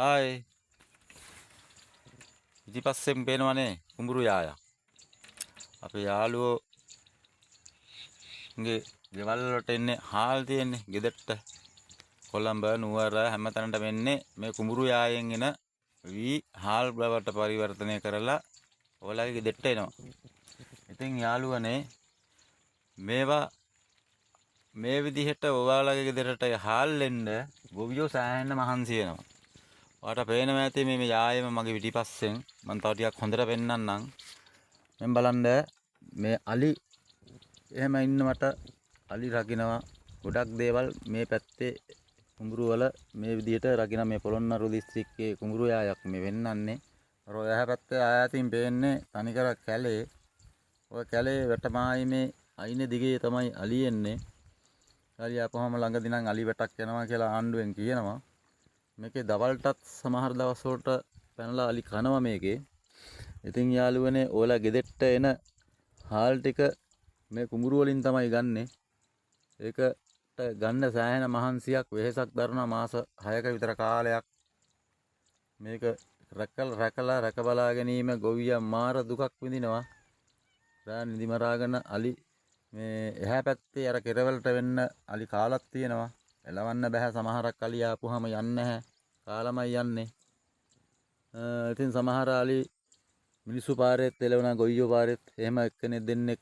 ආයි ඉතිපස්සෙන් පේනවනේ කුඹුරු යායක්. අපේ යාළුවෝගේ ගෙවල් වලට එන්නේ හාල් තියෙන්නේ ගෙදරට. කොළඹ නුවර හැමතැනටම එන්නේ මේ කුඹුරු යායෙන් එන වී හාල් බවට පරිවර්තනය කරලා ඔයාලගේ ගෙදරට එනවා. ඉතින් යාළුවනේ මේවා මේ විදිහට ඔයාලගේ ගෙදරට හාල් එන්න ගොවියෝ සෑහෙන්න මහන්සි වෙනවා. ඔයාලට පේනවා ඇති මේ යායෙම මගේ පිටිපස්සෙන් මම තව ටිකක් හොඳට පෙන්නන්නම්. මම බලන්න මේ අලි එහෙම ඉන්න මට අලි රකින්නවා ගොඩක් දේවල් මේ පැත්තේ කුඹුරු වල මේ විදිහට රකින්න මේ පොළොන්නරු දිස්ත්‍රික්කයේ කුඹුරු යායක් මේ වෙන්නන්නේ. අර ඔය පැත්තේ ආයතින් පේන්නේ තනිකර කැලේ. ඔය කැලේ වැටමායිමේ අයිනේ දිගේ තමයි අලි එන්නේ. අලි ආපුවම ළඟදී නම් අලි වැටක් යනවා කියලා ආණ්ඩුවෙන් කියනවා. මේකේ දවල්ටත් සමහර දවස් වලට පැනලා අලි කනවා මේකේ. ඉතින් යාළුවනේ ඕලා ගෙදෙට්ට එන හාල් ටික මේ කුඹුරු වලින් තමයි ගන්නෙ. ඒකට ගන්න සෑහෙන මහන්සියක් වෙහෙසක් දරනවා මාස 6ක විතර කාලයක්. මේක රැක බලා ගැනීම ගොවියා මාර දුකක් විඳිනවා. රෑ නිදි මරාගෙන අලි මේ එහා පැත්තේ අර කෙරවලට වෙන්න අලි කාලක් තියෙනවා. එලවන්න බෑ සමහරක් අලි ආපුවාම යන්නේ නැහැ. කාලමයි යන්නේ. ඉතින් සමහර අලි මිනිස්සු පාරෙත් එලවන ගොයියෝ පාරෙත් එහෙම එක්කෙනෙක් දෙන්නෙක්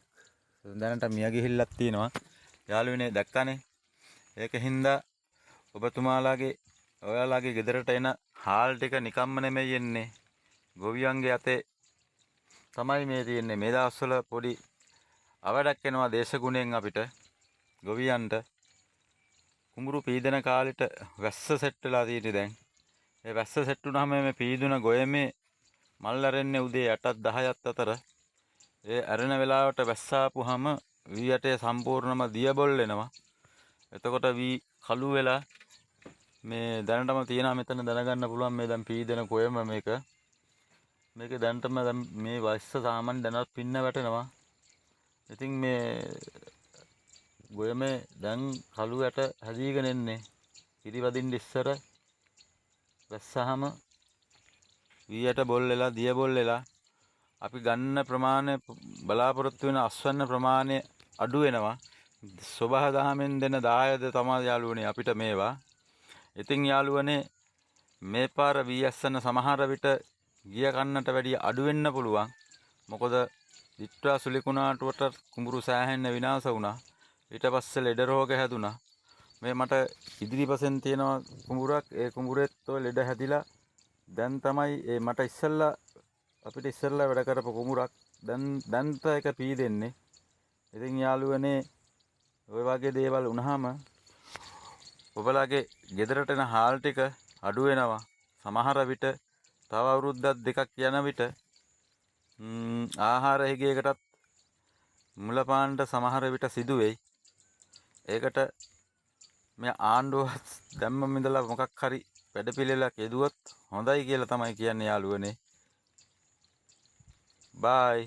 දැනට මිය ගිහිල්ලක් තියෙනවා. යාළුවනේ දැක්කනේ. ඒකින්ද ඔයාලගේ ගෙදරට එන හාල් ටික නිකම්ම නෙමෙයි එන්නේ. ගොවියන්ගේ අතේ තමයි මේ තියෙන්නේ. මේ දවස්වල පොඩි අවඩක් එනවා දේශගුණයෙන් අපිට ගොවියන්ට. කුඹුරු පීදන කාලෙට වැස්ස සෙට් වෙලා තියෙන්නේ දැන්. ඒ වැස්ස සෙට් වුණාම මේ පීදුන ගොයමේ මල් අරන්නේ උදේ 8ත් 10ත් අතර. ඒ අරන වෙලාවට වැස්සාපුවාම වී යටේ සම්පූර්ණම දියබොල් වෙනවා. එතකොට වී කළු වෙලා මේ දැනටම තියෙනවා මෙතන දැනගන්න පුළුවන් මේ දැන් පීදන ගොයම මේක දැනටම මේ වස්ස සාමාන්‍ය දැනවත් පින්න වැටෙනවා. ඉතින් මේ ගොයමේ දැන් කළු යට හැදීගෙන එන්නේ. පිරිවදින්න ඉස්සර වැස්සහම වී යට බොල් වෙලා දිය බොල් වෙලා අපි ගන්න ප්‍රමාණය බලාපොරොත්තු වෙන අස්වැන්න ප්‍රමාණය අඩු වෙනවා. සබහා දහමෙන් දෙන දායද තමයි යාළුවනේ අපිට මේවා. ඉතින් යාළුවනේ මේ පාර වී ඇස්සන සමහර විට ගිය කන්නට වැඩිය අඩු වෙන්න පුළුවන්. මොකද දිට්ඨා සුලිකුණාටුවට කුඹුරු සෑහෙන්න විනාශ වුණා. ඊට පස්සේ ලෙඩ රෝග හැදුනා. මේ මට ඉදිරිපසෙන් තියෙන කුඹුරක් ඒ කුඹුරෙත් ඔය ලෙඩ හැදිලා දැන් තමයි මට අපිට ඉස්සෙල්ලා වැඩ කරපු කුඹුරක් දැන්ත එක පීදෙන්නේ. ඉතින් යාළුවනේ ඔය වගේ දේවල් වුණාම ඔබලාගේ ගෙදරට එන හාල් ටික අඩු වෙනවා. සමහර විට තව අවුරුද්දක් දෙකක් යන විට ආහාර හිගයකටත් මුලපාන්නට සමහර විට සිදු වෙයි. ඒකට මේ ආණ්ඩුවත් දැම්මම ඉඳලා මොකක් හරි වැඩපිළිවෙලක් යෙදුවොත් හොඳයි කියලා තමයි කියන්නේ යාළුවනේ. බයි.